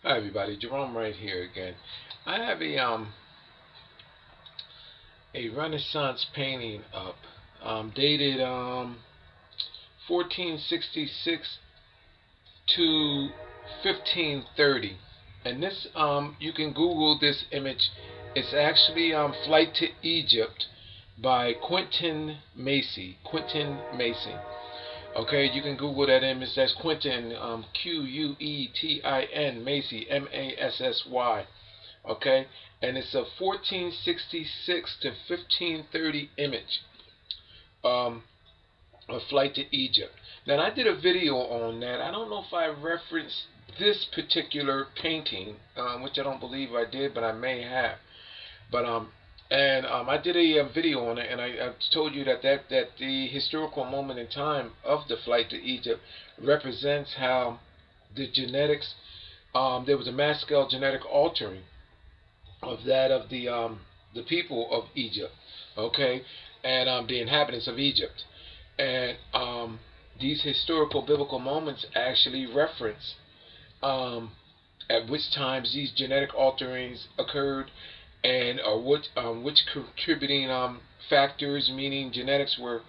Hi everybody, Jerome right here again. I have a Renaissance painting up, dated 1466 to 1530, and this you can Google this image. It's actually Flight to Egypt by Quentin Macy. Okay, you can Google that image. That's Quentin, Quetin Macy, Massy. Okay, and it's a 1466 to 1530 image of Flight to Egypt. Now, I did a video on that. I don't know if I referenced this particular painting, which I don't believe I did, but I may have. But I did a video on it, and I told you that the historical moment in time of the flight to Egypt represents how the genetics, there was a mass scale genetic altering of that of the people of Egypt, okay, and the inhabitants of Egypt, and these historical biblical moments actually reference at which times these genetic alterings occurred, and which contributing factors, meaning genetics, were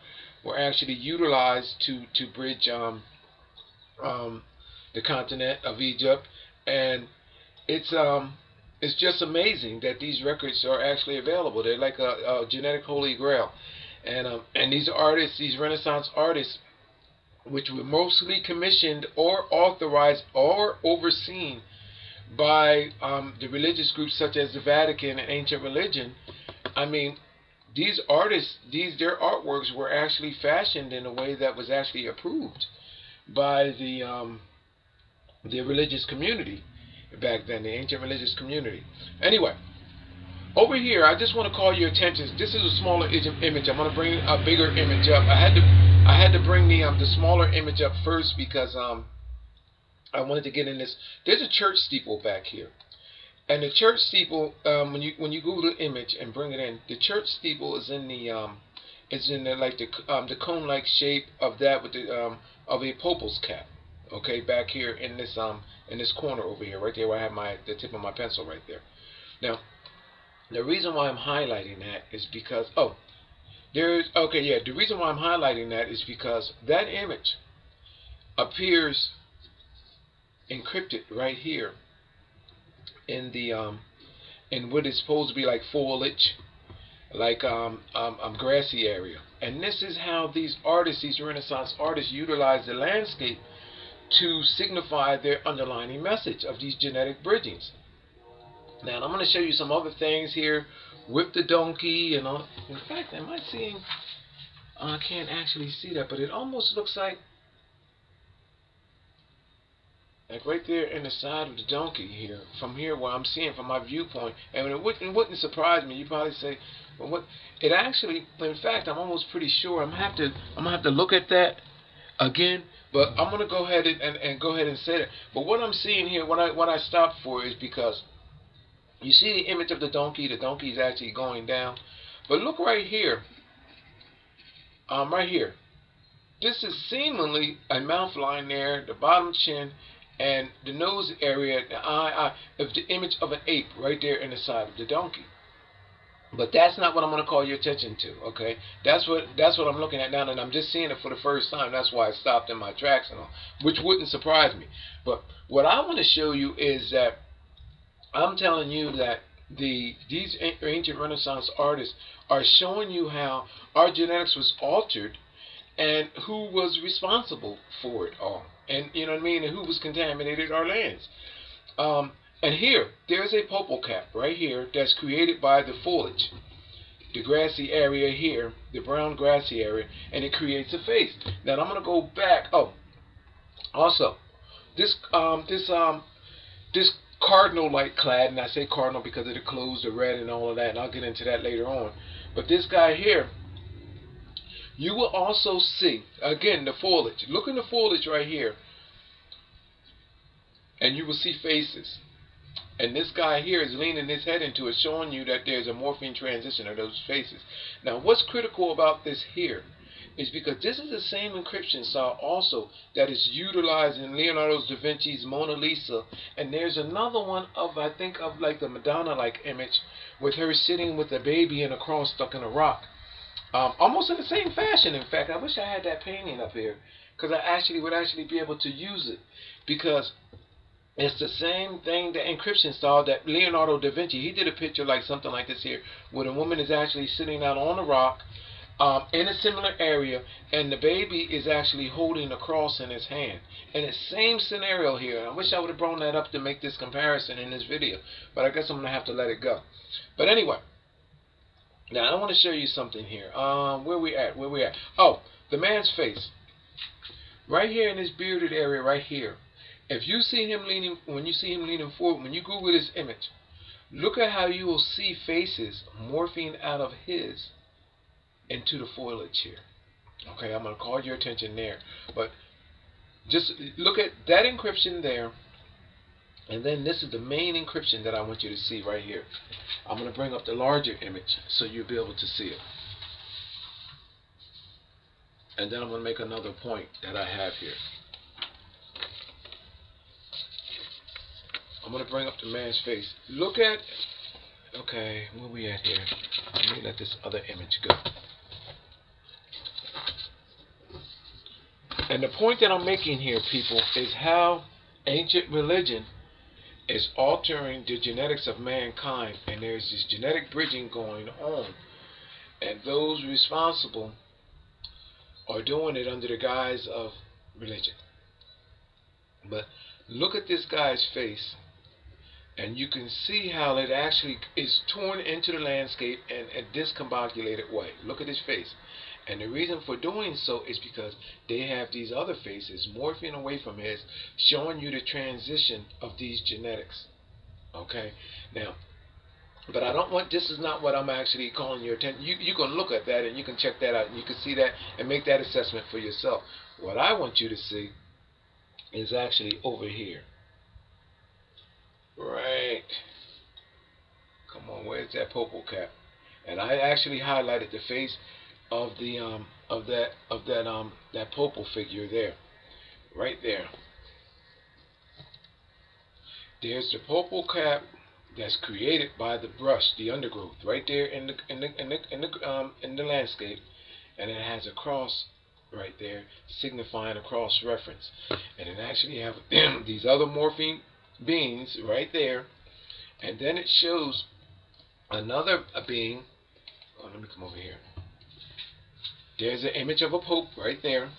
actually utilized to bridge the continent of Egypt. And it's just amazing that these records are actually available. They're like a genetic holy grail. And these artists, these Renaissance artists, which were mostly commissioned or authorized or overseen by the religious groups such as the Vatican and ancient religion. I mean, these artists, their artworks were actually fashioned in a way that was actually approved by the religious community back then, the ancient religious community. Anyway, over here, I just want to call your attention. This is a smaller image. I'm going to bring a bigger image up. I had to bring the smaller image up first because I wanted to get in this. There's a church steeple back here, and the church steeple, when you Google the image and bring it in, the church steeple is in like the cone-like shape of that with the of a popal's cap. Okay, back here in this corner over here, right there where I have the tip of my pencil right there. Now, the reason why I'm highlighting that is because the reason why I'm highlighting that is because that image appears encrypted right here in the in what is supposed to be like foliage, like grassy area. And this is how these artists, these Renaissance artists, utilize the landscape to signify their underlying message of these genetic bridgings. Now, I'm going to show you some other things here with the donkey and all. In fact, am I seeing? I can't actually see that, but it almost looks like right there in the side of the donkey here, from here where I'm seeing from my viewpoint. And it wouldn't surprise me. You probably say, well, what? It actually, in fact, I'm almost pretty sure I'm gonna have to look at that again. But I'm gonna go ahead and go ahead and say that. But what I'm seeing here, what I stopped for, is because you see the image of the donkey. The donkey is actually going down. But look right here. Right here. This is seemingly a mouth line there, the bottom chin, and the nose area, the eye, of the image of an ape right there in the side of the donkey. But that's not what I'm going to call your attention to, okay? That's what I'm looking at now, and I'm just seeing it for the first time. That's why I stopped in my tracks and all, which wouldn't surprise me. But what I want to show you is that I'm telling you that these ancient Renaissance artists are showing you how our genetics was altered and who was responsible for it all. And you know what I mean? And who was contaminated our lands. And here, there's a popal cap right here that's created by the foliage, the grassy area here, the brown grassy area, and it creates a face. Now I'm going to go back. Oh, also, this cardinal-like clad, and I say cardinal because of the clothes, the red and all of that, and I'll get into that later on. But this guy here, you will also see, again, the foliage. Look in the foliage right here, and you will see faces. And this guy here is leaning his head into it, showing you that there's a morphine transition of those faces. Now, what's critical about this here is because this is the same encryption style also that is utilized in Leonardo da Vinci's Mona Lisa. And there's another one of, I think, of like the Madonna-like image with her sitting with the baby and a cross stuck in a rock. Almost in the same fashion. In fact, I wish I had that painting up here, because I would actually be able to use it, because it's the same thing, the encryption style that Leonardo da Vinci, he did a picture like something like this here, where the woman is actually sitting out on a rock in a similar area, and the baby is actually holding a cross in his hand. And the same scenario here. I wish I would have brought that up to make this comparison in this video, but I guess I'm going to have to let it go. But anyway, now I want to show you something here. Where we at? Oh, the man's face. Right here in this bearded area right here. If you see him leaning, when you see him leaning forward, when you Google this image, look at how you will see faces morphing out of his into the foliage here. Okay, I'm going to call your attention there. But just look at that encryption there. And then this is the main encryption that I want you to see right here. I'm going to bring up the larger image so you'll be able to see it. And then I'm going to make another point that I have here. I'm going to bring up the man's face. Look at, okay, where we at here? Let me let this other image go. And the point that I'm making here, people, is how ancient religion is altering the genetics of mankind. And there's this genetic bridging going on. And those responsible are doing it under the guise of religion. But look at this guy's face. And you can see how it actually is torn into the landscape in a discombobulated way. Look at his face. And the reason for doing so is because they have these other faces morphing away from his, showing you the transition of these genetics. Okay? Now, but I don't want, this is not what I'm actually calling your attention. You can look at that and you can check that out and you can see that and make that assessment for yourself. What I want you to see is actually over here. Right. Come on, where's that purple cap? And I actually highlighted the face of the that purple figure there. Right there. There's the purple cap that's created by the brush, the undergrowth, right there in the landscape, and it has a cross right there signifying a cross reference. And it actually have these other morphine beings right there, and then it shows another being. Oh, let me come over here. There's an image of a pope right there.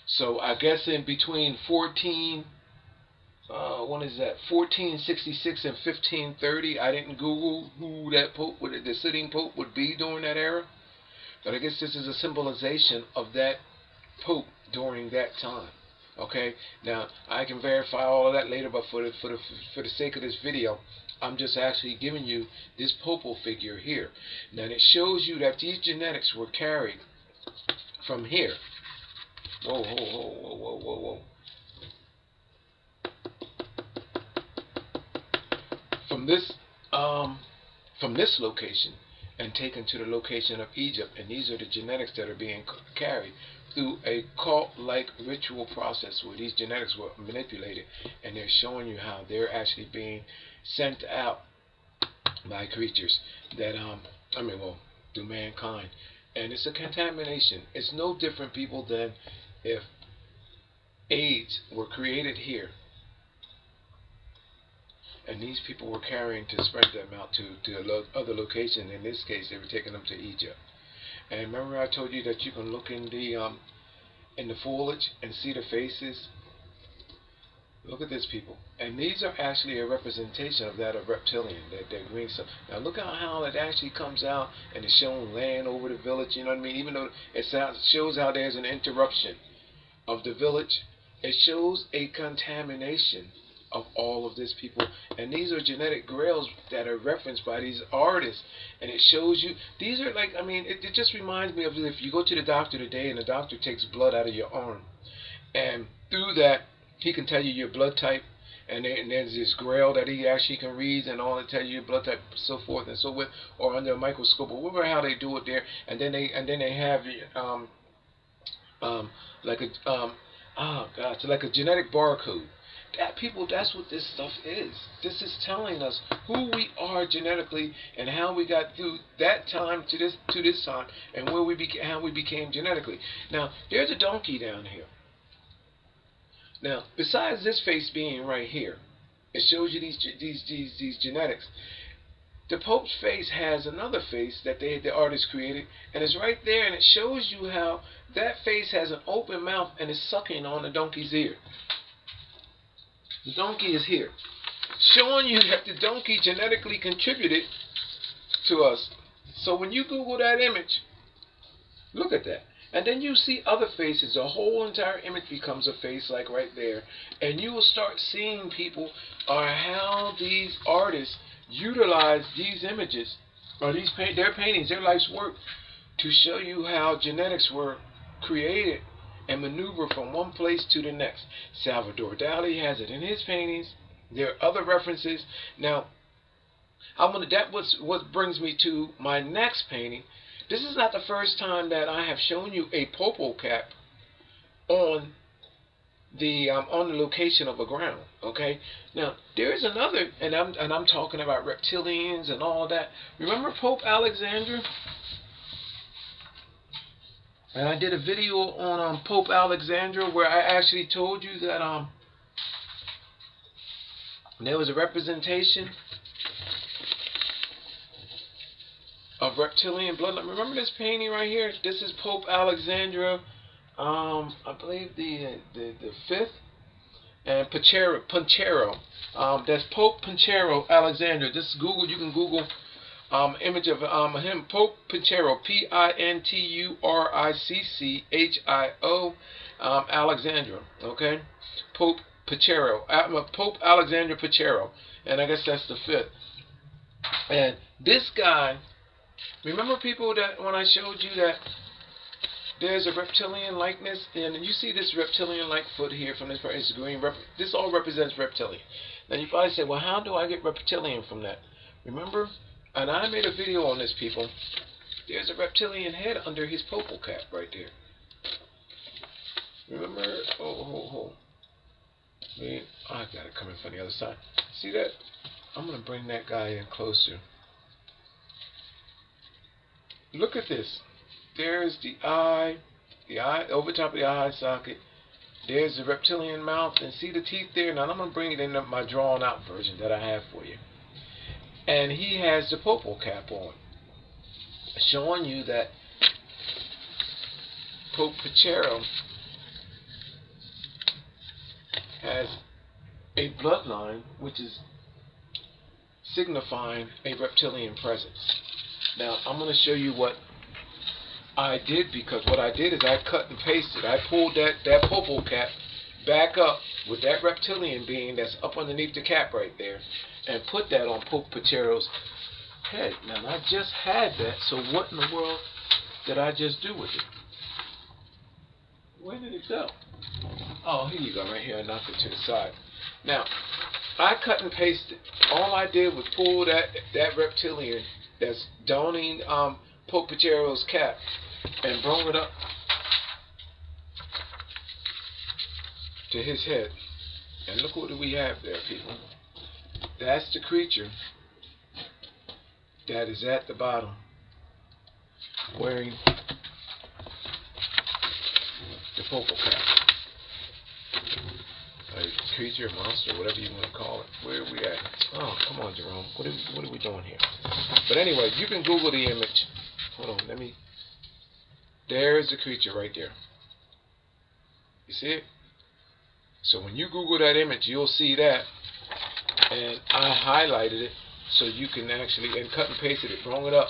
So I guess in between 1466 and 1530, I didn't Google who that pope would, the sitting pope would be during that era, but I guess this is a symbolization of that pope during that time. Okay, now I can verify all of that later, but for the sake of this video, I'm just actually giving you this purple figure here. Now it shows you that these genetics were carried from here. Whoa, whoa, whoa, whoa, whoa, whoa, whoa. From this location and taken to the location of Egypt, and these are the genetics that are being carried through a cult-like ritual process where these genetics were manipulated, and they're showing you how they're actually being sent out by creatures that through mankind. And it's a contamination. It's no different, people, than if AIDS were created here and these people were carrying to spread them out to other locations. In this case, they were taking them to Egypt. And remember I told you that you can look in the foliage and see the faces? Look at this, people. And these are actually a representation of that of reptilian, that green stuff. Now look at how it actually comes out and it's showing land over the village, you know what I mean? Even though it shows how there's an interruption of the village, it shows a contamination of all of this, people. And these are genetic grails that are referenced by these artists, and it shows you, these are like, I mean, it just reminds me of if you go to the doctor today and the doctor takes blood out of your arm, and through that he can tell you your blood type, and there's this grail that he actually can read and all, and tell you your blood type, so forth and so forth, or under a microscope, or whatever how they do it there, and then they have like a oh gosh, like a genetic barcode. That's what this stuff is. This is telling us who we are genetically and how we got through that time to this time, and how we became genetically. Now, there's a donkey down here. Now, besides this face being right here, it shows you these genetics. The Pope's face has another face that the artist created, and it's right there, and it shows you how that face has an open mouth and is sucking on the donkey's ear. The donkey is here, showing you that the donkey genetically contributed to us. So when you Google that image, look at that. And then you see other faces. The whole entire image becomes a face like right there. And you will start seeing people or how these artists utilize these images or their paintings, their life's work, to show you how genetics were created and maneuver from one place to the next. Salvador Dali has it in his paintings. There are other references. Now, what brings me to my next painting. This is not the first time that I have shown you a popo cap on the location of a ground. Okay. Now there is another, and I'm talking about reptilians and all that. Remember Pope Alexander? And I did a video on Pope Alexander where I actually told you that there was a representation of reptilian bloodline. Remember this painting right here? This is Pope Alexandra, I believe the fifth, and Pinchero. That's Pope Pinchero Alexander. This Google, you can Google image of him, Pope Pinchero, Pinturicchio, Alexandra. Okay, Pope Pinchero, Pope Alexander Pinchero, and I guess that's the fifth. And this guy. Remember, people, that when I showed you that there's a reptilian likeness, and you see this reptilian-like foot here from this part, it's green. This all represents reptilian. Now you probably say, well, how do I get reptilian from that? Remember, and I made a video on this, people. There's a reptilian head under his popo cap right there. Remember? I got it coming from the other side. See that? I'm gonna bring that guy in closer. Look at this. There's the eye over top of the eye socket. There's the reptilian mouth, and see the teeth there. Now I'm going to bring it in my drawn out version that I have for you. And he has the popo cap on, showing you that Pope Pinchero has a bloodline which is signifying a reptilian presence. Now, I'm going to show you what I did, because what I did is I cut and pasted. I pulled that popo cap back up with that reptilian being that's up underneath the cap right there and put that on Pope Pinchero's head. Now, I just had that, so what in the world did I just do with it? Where did it go? Oh, here you go, right here. I knocked it to the side. Now, I cut and pasted. All I did was pull that reptilian that's donning Pope Pinchero's cap and brought it up to his head. And look what we have there, people. That's the creature that is at the bottom wearing the popo cap. A creature, monster, whatever you want to call it. Where are we at? Oh, come on, Jerome. What are we doing here? But anyway, you can Google the image. Hold on, there's the creature right there. You see it? So when you Google that image, you'll see that. And I highlighted it so you can actually, and cut and pasted it, brought it up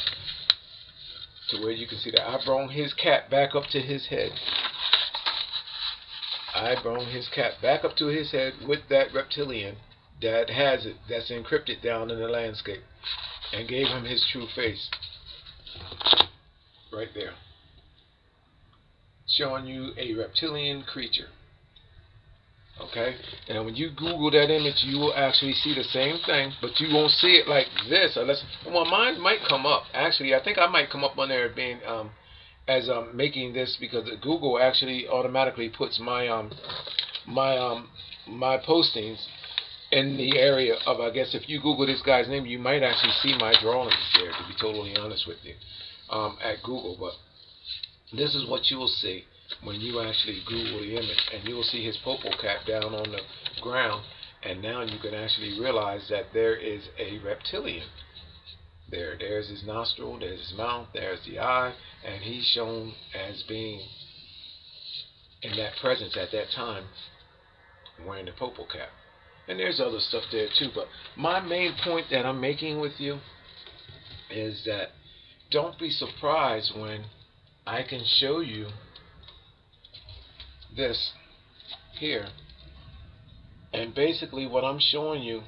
to where you can see that. I brought his cap back up to his head. I brought his cap back up to his head with that reptilian that has it, that's encrypted down in the landscape, and gave him his true face. Right there. Showing you a reptilian creature. Okay? And when you Google that image, you will actually see the same thing, but you won't see it like this unless, well, mine might come up. Actually, I think I might come up on there being as I'm making this, because Google actually automatically puts my my postings in the area of, I guess if you Google this guy's name, you might actually see my drawings there, to be totally honest with you, at Google. But this is what you will see when you actually Google the image, and you will see his popo cap down on the ground, and now you can actually realize that there is a reptilian there. There's his nostril, there's his mouth, there's the eye, and he's shown as being in that presence at that time wearing the popo cap. And there's other stuff there too, but my main point that I'm making with you is that don't be surprised when I can show you this here. And basically what I'm showing you,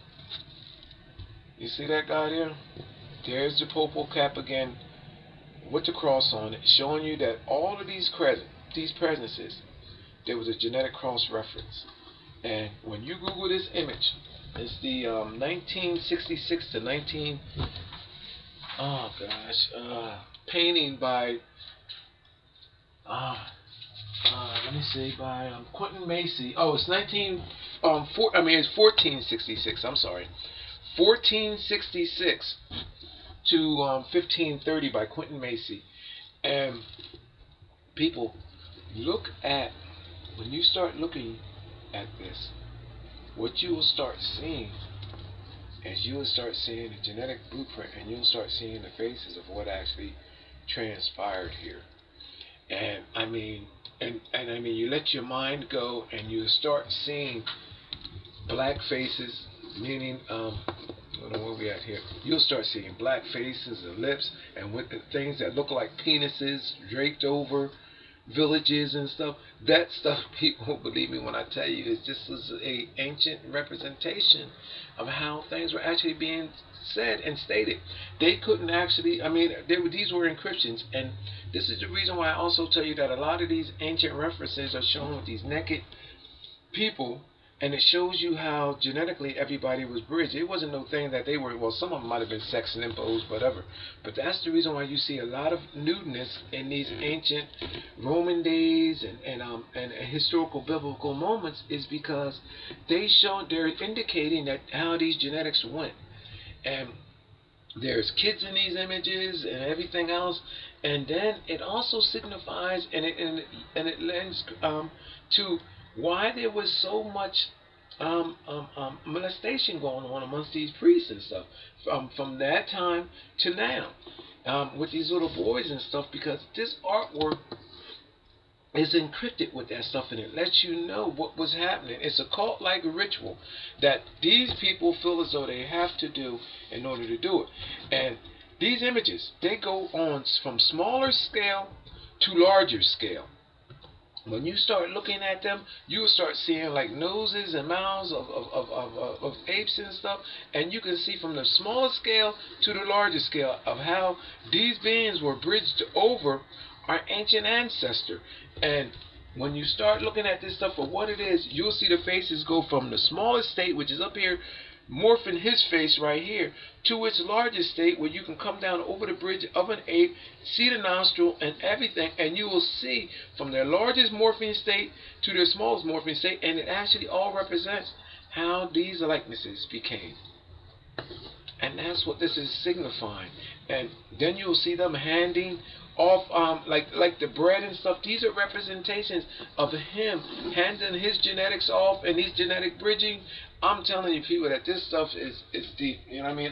you see that guy there? There's the popo cap again with the cross on it, showing you that all of these presences, there was a genetic cross reference. And when you Google this image, it's the 1966 to 19, oh gosh, painting by, let me see, by Quentin Macy. Oh, it's it's 1466. I'm sorry, 1466 to 1530 by Quentin Macy. And people, look at, when you start looking at this, what you will start seeing is you will start seeing the genetic blueprint, and you'll start seeing the faces of what actually transpired here. And I mean, you let your mind go, and you start seeing black faces, meaning I don't know where we at here. You'll start seeing black faces and lips, and with the things that look like penises draped over villages and stuff. That stuff, people, believe me when I tell you, is just a ancient representation of how things were actually being said and stated. They couldn't actually, these were encryptions, and this is the reason why I also tell you that a lot of these ancient references are shown with these naked people. And it shows you how genetically everybody was bridged. It wasn't no thing that they were, well, some of them might have been sex and imposed, whatever. But that's the reason why you see a lot of nudeness in these ancient Roman days and historical biblical moments, is because they're indicating that how these genetics went. And there's kids in these images and everything else. And then it also signifies, and it lends to why there was so much molestation going on amongst these priests and stuff from that time to now, with these little boys and stuff, because this artwork is encrypted with that stuff, and it lets you know what was happening. It's a cult-like ritual that these people feel as though they have to do in order to do it. And these images, they go on from smaller scale to larger scale. When you start looking at them, you will start seeing like noses and mouths of apes and stuff, and you can see from the smaller scale to the larger scale of how these beings were bridged over our ancient ancestor. And when you start looking at this stuff for what it is, you'll see the faces go from the smallest state, which is up here, morphing his face right here, to its largest state, where you can come down over the bridge of an ape, see the nostril and everything, and you will see from their largest morphing state to their smallest morphing state, and it actually all represents how these likenesses became. And that's what this is signifying. And then you'll see them handing off like the bread and stuff. These are representations of him handing his genetics off, and these genetic bridging. I'm telling you, people, that this stuff is deep. You know what I mean?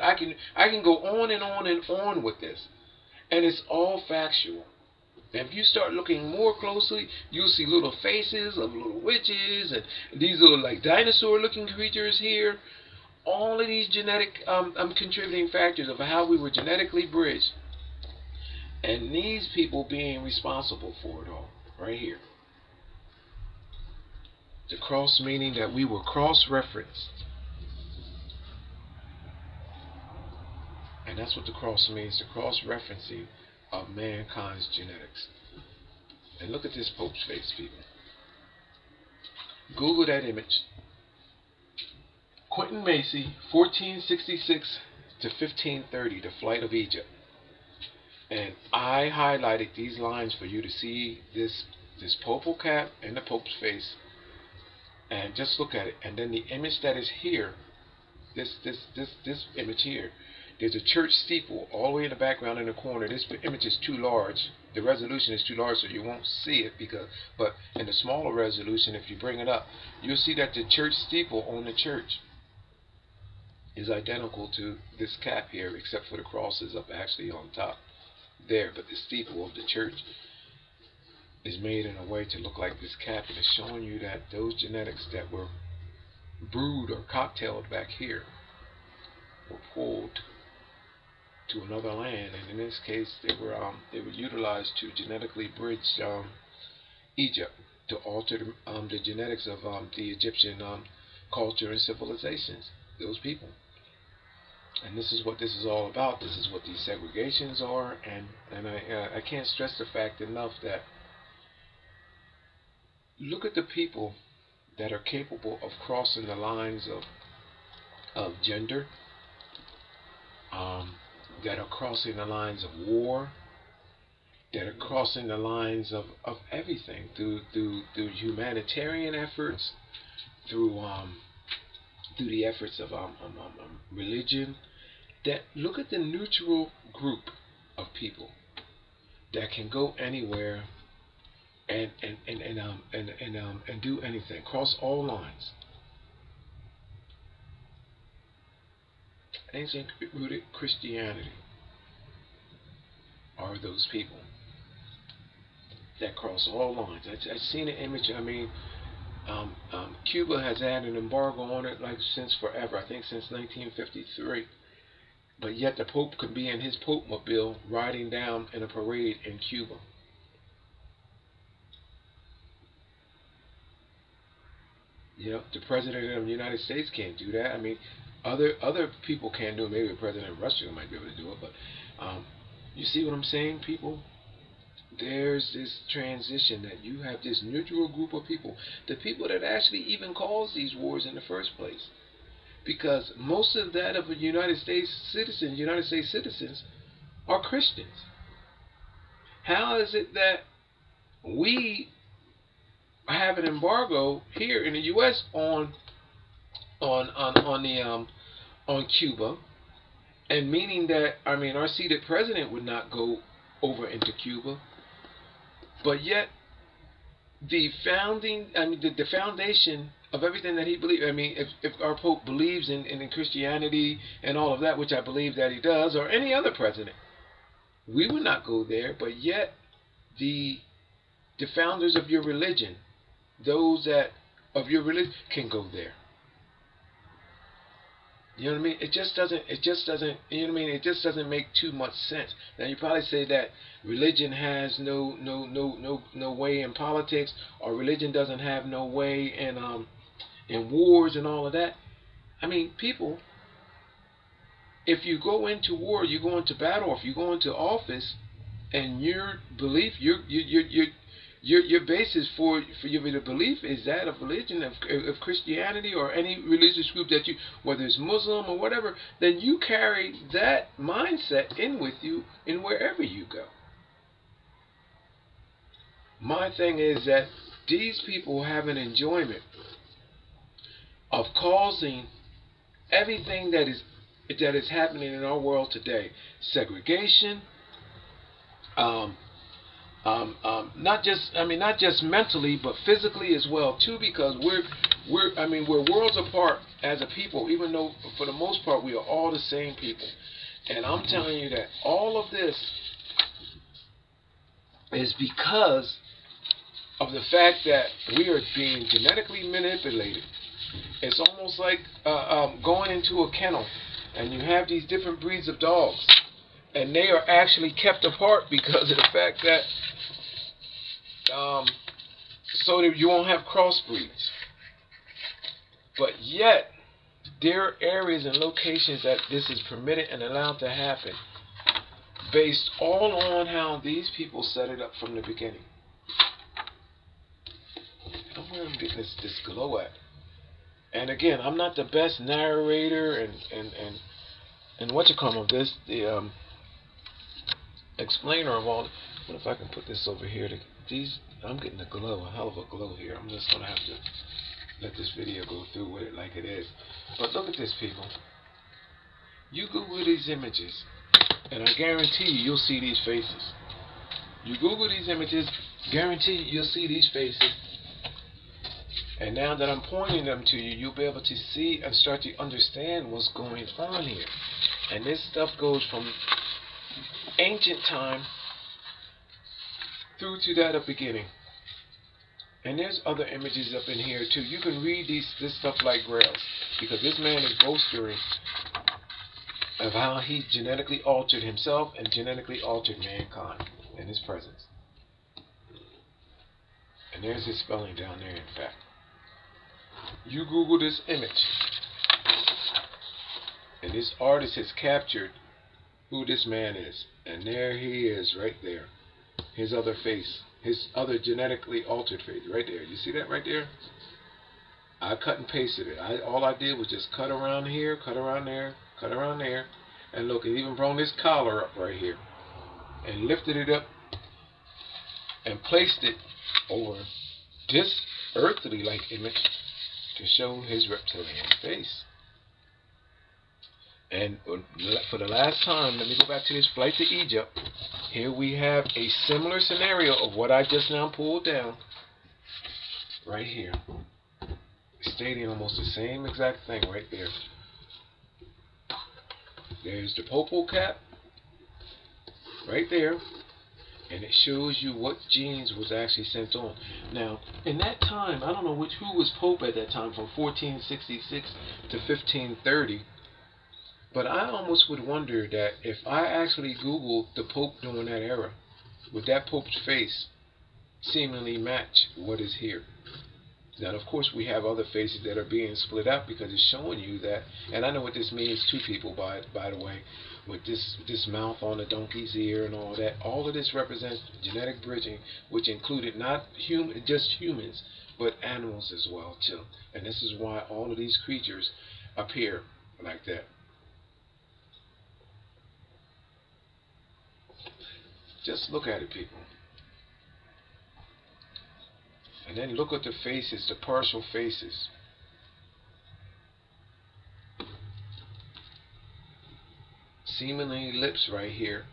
I can go on and on and on with this, and it's all factual. And if you start looking more closely, you'll see little faces of little witches and these little like dinosaur-looking creatures here. All of these genetic contributing factors of how we were genetically bridged, and these people being responsible for it all, right here. The cross, meaning that we were cross-referenced. And that's what the cross means, the cross-referencing of mankind's genetics. And look at this Pope's face, people. Google that image. Quentin Macy, 1466 to 1530, the flight of Egypt. And I highlighted these lines for you to see this purple cap and the Pope's face, and just look at it. And then the image that is here, this image here, there's a church steeple all the way in the background in the corner. This image is too large. The resolution is too large, so you won't see it, but in the smaller resolution, if you bring it up, you'll see that the church steeple on the church is identical to this cap here, except for the crosses up actually on top there. But the steeple of the church is made in a way to look like this cap, and it's showing you that those genetics that were brewed or cocktailed back here were pulled to another land, and in this case they were utilized to genetically bridge Egypt, to alter the genetics of the Egyptian culture and civilizations, those people. And this is what this is all about. This is what these segregations are, and I can't stress the fact enough that look at the people that are capable of crossing the lines of gender, that are crossing the lines of war, that are crossing the lines of everything through humanitarian efforts, through the efforts of religion. That look at the neutral group of people that can go anywhere and do anything, cross all lines. Ancient rooted Christianity are those people that cross all lines. I've seen an image. I mean, Cuba has had an embargo on it like since forever. I think since 1953. But yet the Pope could be in his Pope mobile riding down in a parade in Cuba. You know, the President of the United States can't do that. I mean, other people can do it. Maybe the President of Russia might be able to do it. But you see what I'm saying, people? There's this transition that you have this neutral group of people, the people that actually even cause these wars in the first place. Because most of that of United States citizens are Christians. How is it that we have an embargo here in the U.S. on Cuba, and meaning that, I mean, our seated president would not go over into Cuba, but yet the foundation of everything that he believes. I mean, if our Pope believes in Christianity and all of that, which I believe that he does, or any other president, we would not go there. But yet, the founders of your religion, those that of your religion, can go there. You know what I mean? It just doesn't, you know what I mean? It just doesn't make too much sense. Now you probably say that religion has no way in politics, or religion doesn't have no way in wars and all of that. I mean, people, if you go into war, you go into battle, if you go into office, and your belief, your basis for your belief is that of religion, of Christianity, or any religious group that you, whether it's Muslim or whatever, then you carry that mindset in with you in wherever you go. My thing is that these people have an enjoyment of causing everything that is happening in our world today. Segregation, not just mentally, but physically as well too, because we're worlds apart as a people, even though for the most part we are all the same people. And I'm telling you that all of this is because of the fact that we are being genetically manipulated. It's almost like going into a kennel and you have these different breeds of dogs, and they are actually kept apart because of the fact that so that you won't have crossbreeds. But yet there are areas and locations that this is permitted and allowed to happen, based all on how these people set it up from the beginning. I don't know where I'm getting this glow at. And again, I'm not the best narrator and what you call this, explainer of all. What if I can put this over here? I'm getting a glow, a hell of a glow here. I'm just gonna have to let this video go through with it like it is. But look at this, people. You Google these images, and I guarantee you'll see these faces. You Google these images, guarantee you'll see these faces. And now that I'm pointing them to you, you'll be able to see and start to understand what's going on here. And this stuff goes from ancient time through to that of beginning. And there's other images up in here too. You can read this stuff like Grails, because this man is boasting of how he genetically altered himself and genetically altered mankind in his presence. And there's his spelling down there, in fact. You Google this image, and this artist has captured who this man is. And there he is, right there. His other face, his other genetically altered face, right there. You see that right there? I cut and pasted it. All I did was just cut around here, cut around there, cut around there. And look, it even brought this collar up right here. And lifted it up and placed it over this earthly-like image to show his reptilian face. And for the last time, let me go back to this flight to Egypt. Here we have a similar scenario of what I just now pulled down. Right here. Stating almost the same exact thing right there. There's the popal cap. Right there. And it shows you what genes was actually sent on. Now, in that time, I don't know who was Pope at that time, from 1466 to 1530. But I almost would wonder that if I actually Googled the Pope during that era, would that Pope's face seemingly match what is here? Now, of course, we have other faces that are being split up because it's showing you that, and I know what this means to people, by the way, with this mouth on the donkey's ear and all that. All of this represents genetic bridging, which included not just humans, but animals as well, too. And this is why all of these creatures appear like that. Just look at it, people. And then look at the faces, the partial faces. Seemingly lips right here.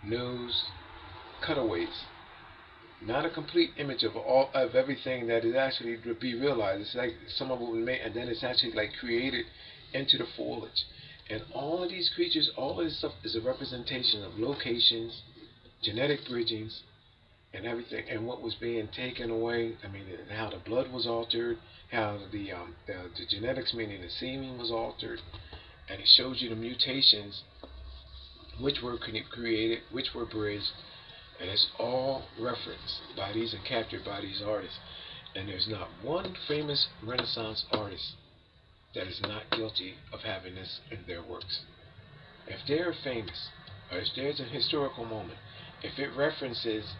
Nose, cutaways. Not a complete image of everything that is actually to be realized. It's like some of it was made, and then it's actually like created into the foliage. And all of these creatures, all of this stuff is a representation of locations, genetic bridgings, and everything, and what was being taken away. I mean, how the blood was altered, how the genetics, meaning the semen, was altered, and it shows you the mutations which were created, which were bridged, and it's all referenced by these and captured by these artists. And there's not one famous Renaissance artist that is not guilty of having this in their works. If they're famous, or if there's a historical moment, if it references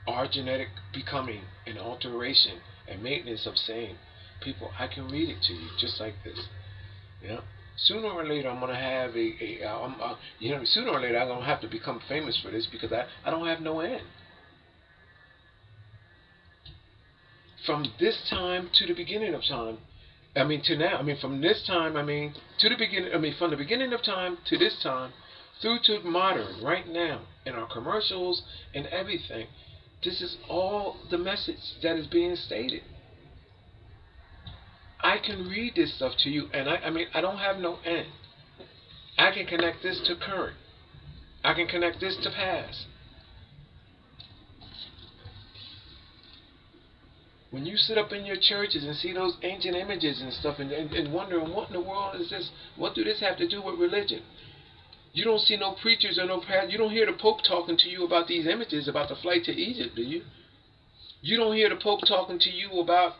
our genetic becoming and alteration and maintenance of same, people, I can read it to you just like this. You know, sooner or later I'm gonna have sooner or later I'm gonna have to become famous for this, because I don't have no end. From this time to the beginning of time, I mean to now, I mean from this time, I mean to the beginning, I mean from the beginning of time to this time, through to modern, right now, in our commercials and everything. This is all the message that is being stated. I can read this stuff to you, and I mean, I don't have no end. I can connect this to current. I can connect this to past. When you sit up in your churches and see those ancient images and stuff, and wondering what in the world is this? What do this have to do with religion? You don't see no preachers or no pastors. You don't hear the Pope talking to you about these images, about the flight to Egypt, do you? You don't hear the Pope talking to you about,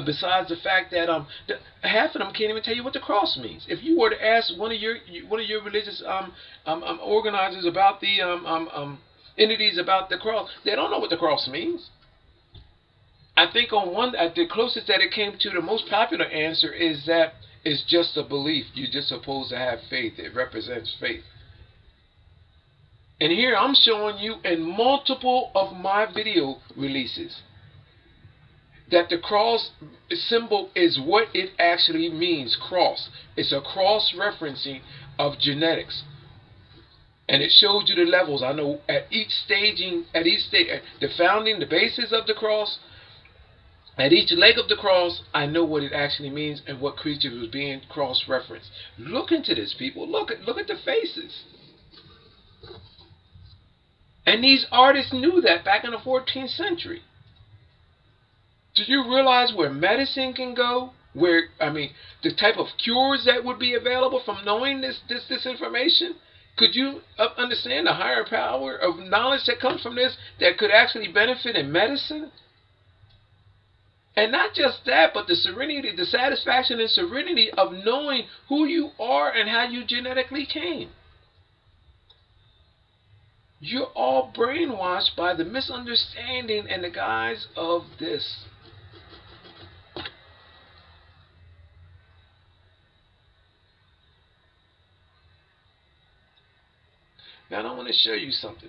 besides the fact that half of them can't even tell you what the cross means. If you were to ask one of your religious organizers about the entities about the cross, they don't know what the cross means. I think the closest that it came to the most popular answer is that It's just a belief. You're just supposed to have faith. It represents faith. And here I'm showing you in multiple of my video releases that the cross symbol is what it actually means. Cross. It's a cross referencing of genetics. And it shows you the levels. I know at each staging, at the founding, the basis of the cross, at each leg of the cross, I know what it actually means and what creature was being cross-referenced. Look into this, people. Look at the faces. And these artists knew that back in the 14th century. Do you realize where medicine can go? Where, I mean, the type of cures that would be available from knowing this information? Could you understand the higher power of knowledge that comes from this that could actually benefit in medicine? And not just that, but the serenity, the satisfaction and serenity of knowing who you are and how you genetically came. You're all brainwashed by the misunderstanding and the guise of this. Now I want to show you something.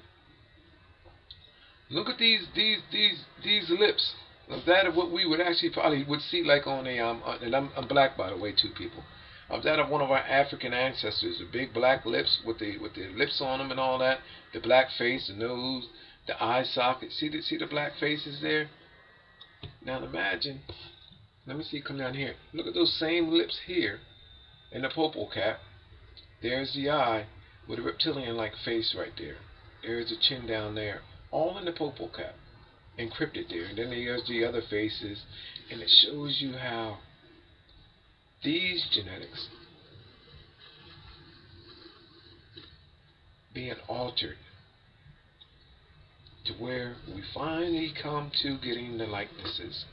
Look at these lips. Of that of what we would actually probably would see like on a and I'm black, by the way, too, people. Of that of one of our African ancestors, the big black lips with the lips on them and all that, the black face, the nose, the eye socket. See the black faces there. Now imagine. Let me see. Come down here. Look at those same lips here, in the popol cap. There's the eye with a reptilian-like face right there. There's the chin down there, all in the popol cap, encrypted there. And then there's the other faces, and it shows you how these genetics being altered to where we finally come to getting the likenesses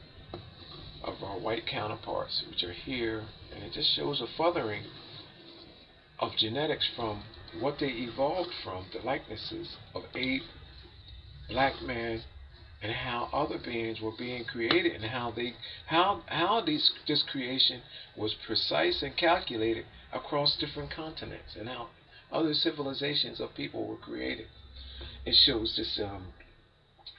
of our white counterparts, which are here, and it just shows a furthering of genetics from what they evolved from, the likenesses of ape, black man, and how other beings were being created, and how this creation was precise and calculated across different continents, and how other civilizations of people were created. It shows this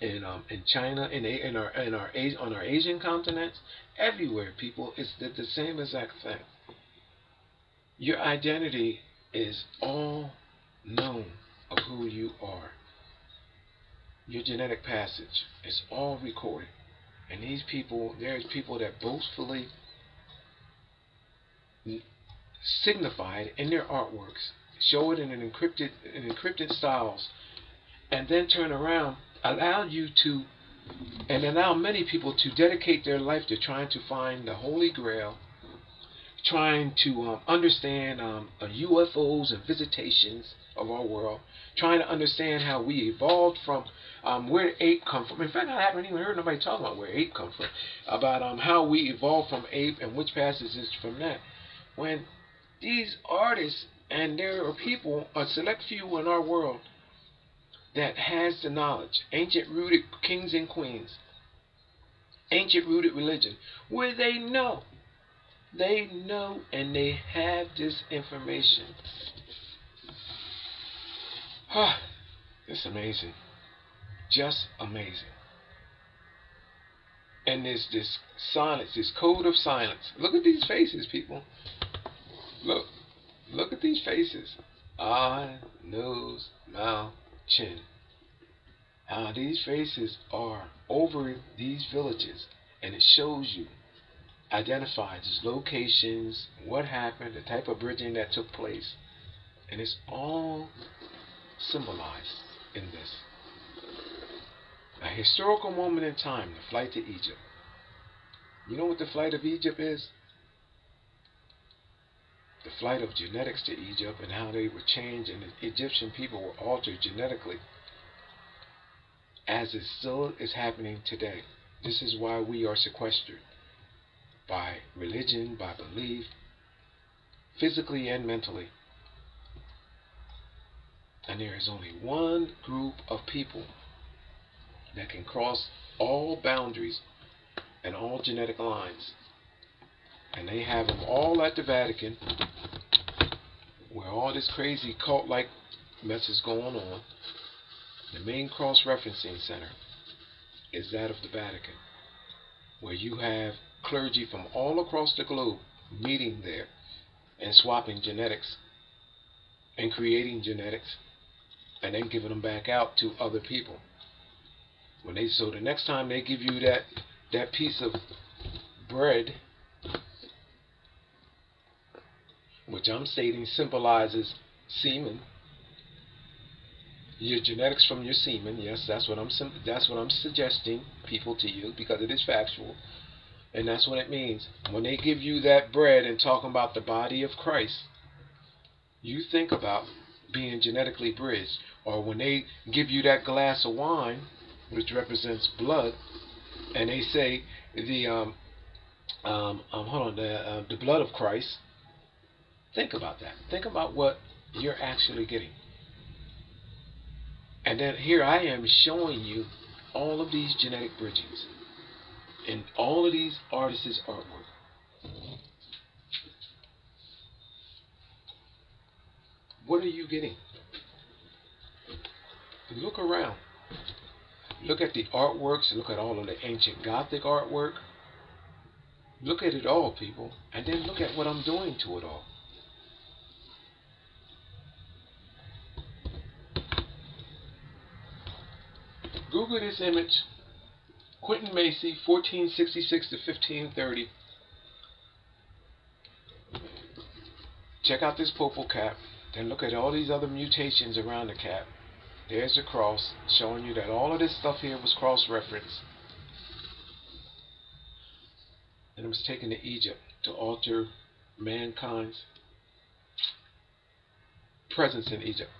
in China, on our Asian continents, everywhere, people. It's the same exact thing. Your identity is all known of who you are. Your genetic passage is all recorded. And these people, there's people that boastfully signify it in their artworks, show it in encrypted styles, and then turn around, allow many people to dedicate their life to trying to find the Holy Grail, trying to understand UFOs and visitations of our world, trying to understand how we evolved from where ape come from. In fact, I haven't even heard nobody talk about where ape come from, about how we evolved from ape and which passages from that. When these artists, and there are people, a select few in our world, that has the knowledge, ancient rooted kings and queens, ancient rooted religion, where they know and they have this information. It's amazing. Just amazing. And there's this silence, this code of silence. Look at these faces, people. Look at these faces. Eye, nose, mouth, chin. How these faces are over these villages, and it shows you, identifies as locations, what happened, the type of bridging that took place, and it's all symbolized in this. A historical moment in time, the flight to Egypt. You know what the flight of Egypt is? The flight of genetics to Egypt, and how they were changed, and the Egyptian people were altered genetically, as it still is happening today. This is why we are sequestered by religion, by belief, physically and mentally. And there is only one group of people that can cross all boundaries and all genetic lines, and and they have them all at the Vatican, where all this crazy cult-like mess is going on. The main cross-referencing center is that of the Vatican, where you have clergy from all across the globe meeting there and swapping genetics and creating genetics and then giving them back out to other people. So the next time they give you that piece of bread, which I'm stating symbolizes semen, your genetics from your semen, yes, that's what I'm suggesting people to you, because it is factual, and that's what it means. When they give you that bread and talking about the body of Christ, you think about being genetically bridged. Or when they give you that glass of wine, which represents blood, and they say the blood of Christ. Think about that. Think about what you're actually getting. And then here I am showing you all of these genetic bridgings and all of these artists' artwork. What are you getting? Look around. Look at the artworks. Look at all of the ancient Gothic artwork. Look at it all, people. And then look at what I'm doing to it all. Google this image. Quentin Macy, 1466 to 1530. Check out this purple cap. Then look at all these other mutations around the cap. There's the cross, showing you that all of this stuff here was cross-referenced. And it was taken to Egypt to alter mankind's presence in Egypt.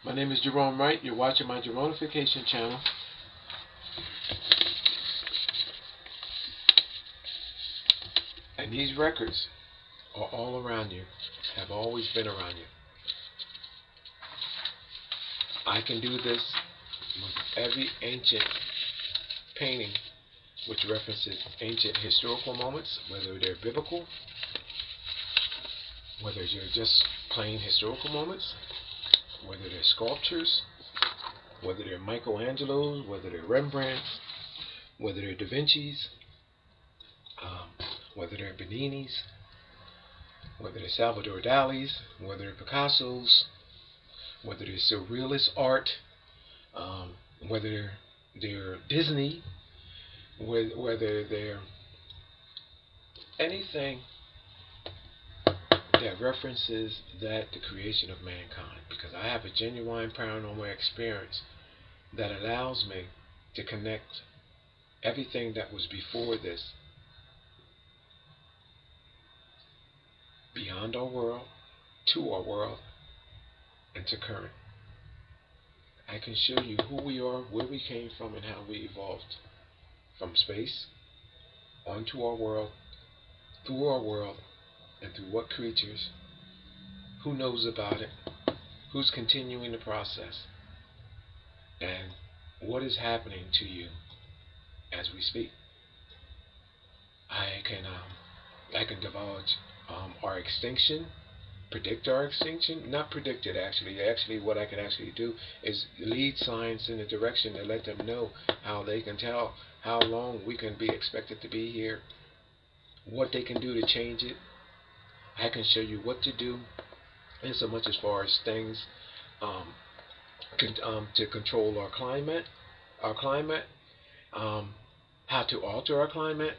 My name is Jerome Wright. You're watching my Jeronification channel. And these records are all around you, have always been around you. I can do this with every ancient painting which references ancient historical moments, whether they're biblical, whether they're just plain historical moments, whether they're sculptures, whether they're Michelangelos, whether they're Rembrandts, whether they're Da Vinci's, whether they're Beninis, whether they're Salvador Dali's, whether they're Picasso's, whether they're surrealist art, whether they're Disney, whether they're anything that references the creation of mankind, because I have a genuine paranormal experience that allows me to connect everything that was before this, beyond our world, to our world, and to current. I can show you who we are, where we came from, and how we evolved from space onto our world, through our world, and through what creatures, who knows about it, who's continuing the process, and what is happening to you as we speak. I can divulge our extinction, predict our extinction, not predict it actually what I can actually do is lead science in a direction to let them know how they can tell how long we can be expected to be here, what they can do to change it. I can show you what to do, in so much as far as things to control our climate, how to alter our climate,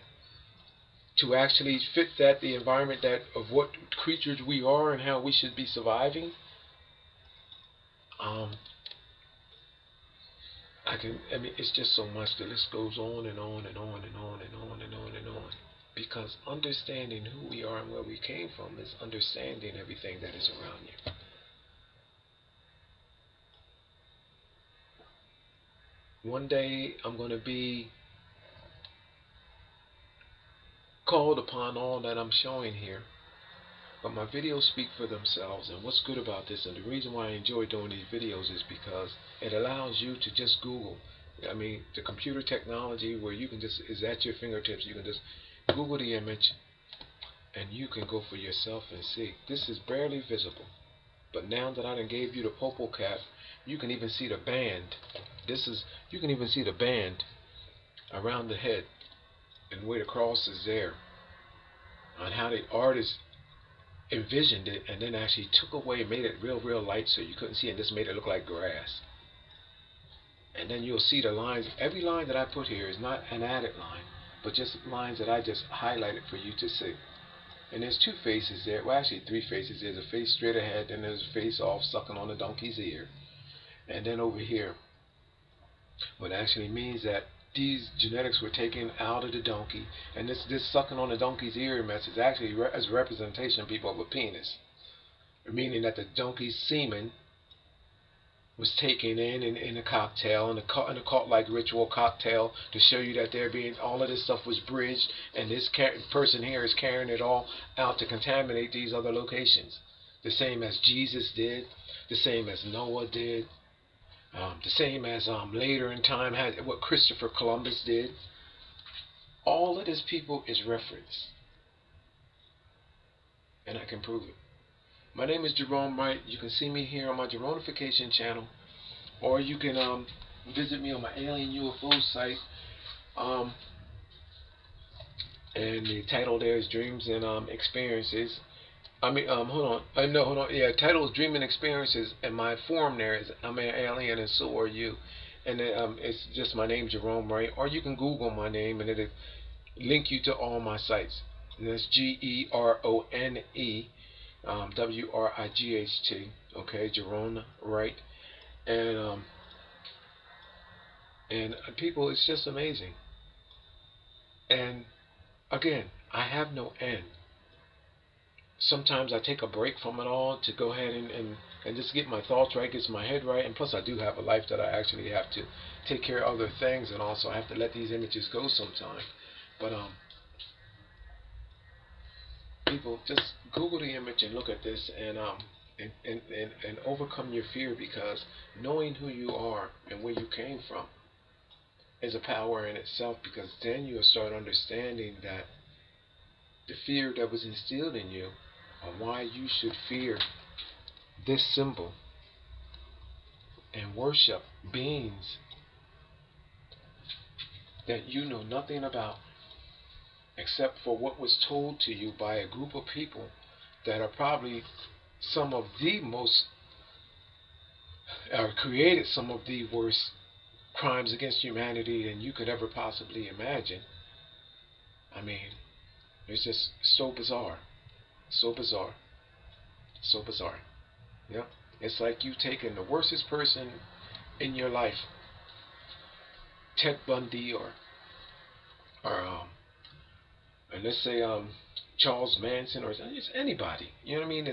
to actually fit the environment of what creatures we are and how we should be surviving. It's just so much. The list goes on and on and on and on and on and on and on. Because understanding who we are and where we came from is understanding everything that is around you. One day I'm going to be called upon all that I'm showing here, but my videos speak for themselves. And what's good about this, and the reason why I enjoy doing these videos, is because it allows you to just Google I mean, the computer technology where you can just, is at your fingertips. You can just Google the image and you can go for yourself and see. This is barely visible. But now that I done gave you the purple cap, you can even see the band. You can even see the band around the head and where the cross is there. On how the artist envisioned it and then actually took away, made it real light so you couldn't see, and just made it look like grass. And then you'll see the lines. Every line that I put here is not an added line, but just lines that I just highlighted for you to see. And there's two faces there. Well, actually three faces. There's a face straight ahead, and there's a face off sucking on the donkey's ear. And then over here, what actually means that these genetics were taken out of the donkey, and this sucking on the donkey's ear mess is actually as a representation, people, of a penis. Meaning that the donkey's semen was taken in a cocktail, in a cult-like ritual cocktail, to show you that all of this stuff was bridged, and this person here is carrying it all out to contaminate these other locations. The same as Jesus did, the same as Noah did, the same as later in time what Christopher Columbus did. All of this, people, is reference, and I can prove it. My name is Jerome Wright. You can see me here on my Jeronification channel, or you can visit me on my Alien UFO site. And the title there is Dreams and Experiences. I mean, hold on. No, hold on. Yeah, title is Dream and Experiences, and my forum there is I'm an alien and so are you. And it's just my name, Jerome Wright. Or you can Google my name and it'll link you to all my sites. And that's GERONE. WRIGHT, okay, Jerome Wright, and people, it's just amazing. And again, I have no end. Sometimes I take a break from it all to go ahead and just get my thoughts right, get my head right, and plus I do have a life that I actually have to take care of other things, and also I have to let these images go sometime. But people, just Google the image and look at this, and overcome your fear, because knowing who you are and where you came from is a power in itself, because then you'll start understanding that the fear that was instilled in you, and why you should fear this symbol and worship beings that you know nothing about, except for what was told to you by a group of people that are probably some of the most, or created some of the worst crimes against humanity than you could ever possibly imagine. I mean, it's just so bizarre. So bizarre. So bizarre. Yeah. It's like you've taken the worstest person in your life, Ted Bundy, or and let's say Charles Manson, or just anybody, you know what I mean,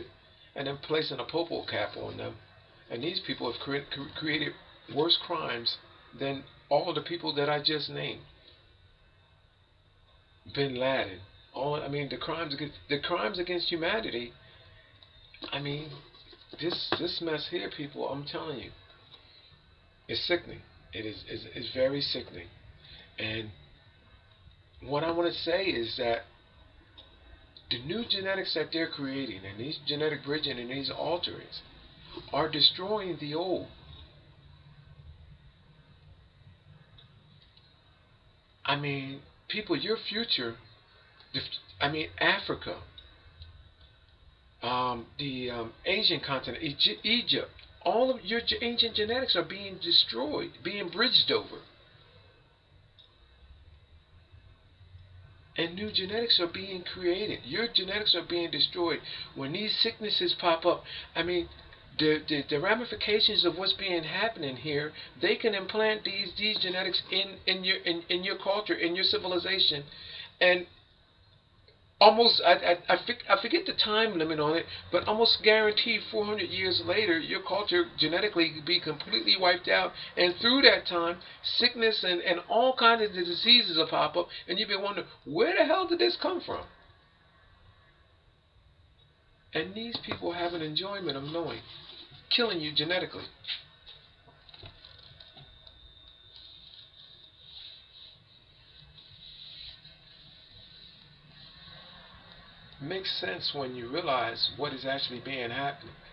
and then placing a purple cap on them. And these people have created worse crimes than all of the people that I just named. Bin Laden, I mean, the crimes against humanity. I mean, this mess here, people, I'm telling you, is sickening. It is very sickening. And what I want to say is that the new genetics that they're creating, and these genetic bridging and these alterings, are destroying the old. I mean, people, your future, Africa, the Asian continent, Egypt, all of your ancient genetics are being destroyed, being bridged over. And new genetics are being created. Your genetics are being destroyed. When these sicknesses pop up, I mean, the ramifications of what's happening here, they can implant these genetics in your culture, in your civilization, and almost, I forget the time limit on it, but almost guaranteed 400 years later, your culture genetically could be completely wiped out. And through that time, sickness and all kinds of diseases will pop up, and you'll be wondering, where the hell did this come from? And these people have an enjoyment of knowing, killing you genetically. makes sense when you realize what is actually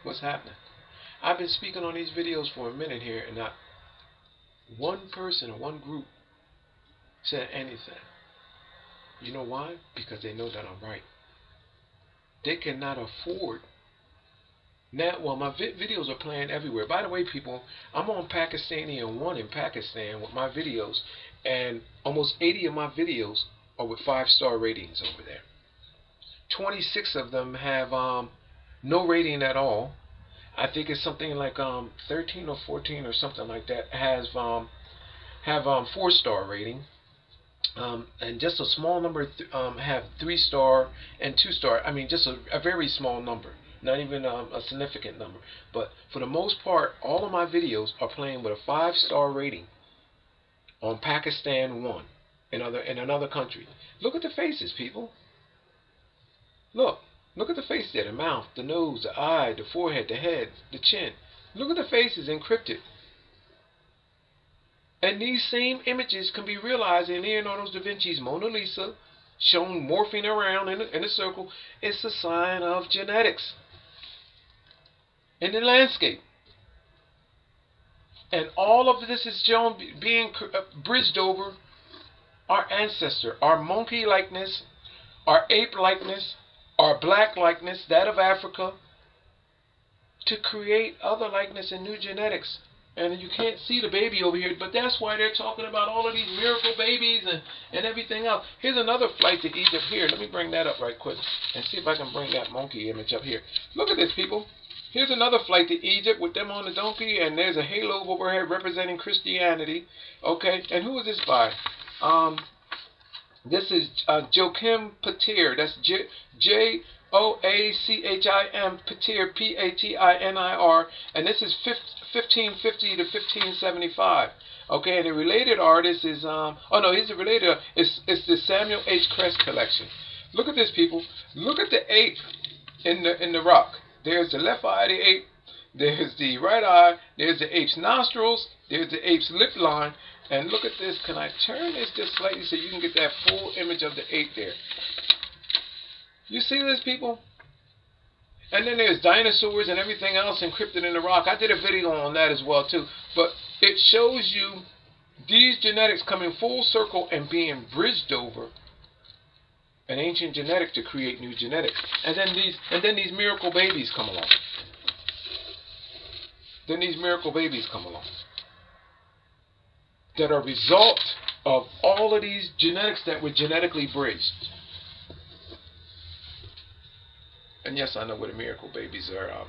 what's happening. I've been speaking on these videos for a minute here, and not one person or one group said anything. You know why? Because they know that I'm right. They cannot afford. Now, well, my videos are playing everywhere. By the way, people, I'm on Pakistani 1 in Pakistan with my videos, and almost 80 of my videos are with 5-star ratings over there. 26 of them have no rating at all. I think it's something like 13 or 14 or something like that have 4-star rating. And just a small number have 3-star and 2-star. I mean, just a very small number, not even a significant number. But for the most part, all of my videos are playing with a 5-star rating on Pakistan 1 in another country. Look at the faces, people. Look at the face there, the mouth, the nose, the eye, the forehead, the head, the chin. Look at the faces encrypted. And these same images can be realized in Leonardo da Vinci's Mona Lisa, shown morphing around in a circle. It's a sign of genetics in the landscape. And all of this is shown being bridged over our ancestor, our monkey likeness, our ape likeness, our black likeness, that of Africa, to create other likeness and new genetics. And you can't see the baby over here, but that's why they're talking about all of these miracle babies and everything else. Here's another flight to Egypt here. Let me bring that up right quick and see if I can bring that monkey image up here. Look at this, people. Here's another flight to Egypt with them on the donkey, and there's a halo overhead representing Christianity. Okay, and who is this by? This is Joachim Patir. That's Joachim Patir, Patinir, and this is 1550 to 1575. Okay, and the related artist is oh no, he's a related. It's the Samuel H. Crest collection. Look at this, people. Look at the ape in the rock. There's the left eye of the ape. There's the right eye. There's the ape's nostrils. There's the ape's lip line. And look at this. Can I turn this just slightly so you can get that full image of the ape there? You see this, people? And then there's dinosaurs and everything else encrypted in the rock. I did a video on that as well too. But it shows you these genetics coming full circle and being bridged over an ancient genetic to create new genetics. And then these miracle babies come along. Then these miracle babies come along that are a result of all of these genetics that were genetically bridged. And yes, I know where the miracle babies are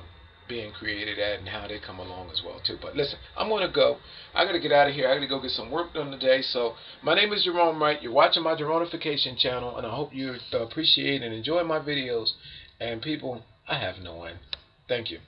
being created at and how they come along as well too. But listen, I'm going to go. I got to get out of here. I got to go get some work done today. So my name is Jerome Wright. You're watching my Jeronification channel, and I hope you appreciate and enjoy my videos. And people, I have no end. Thank you.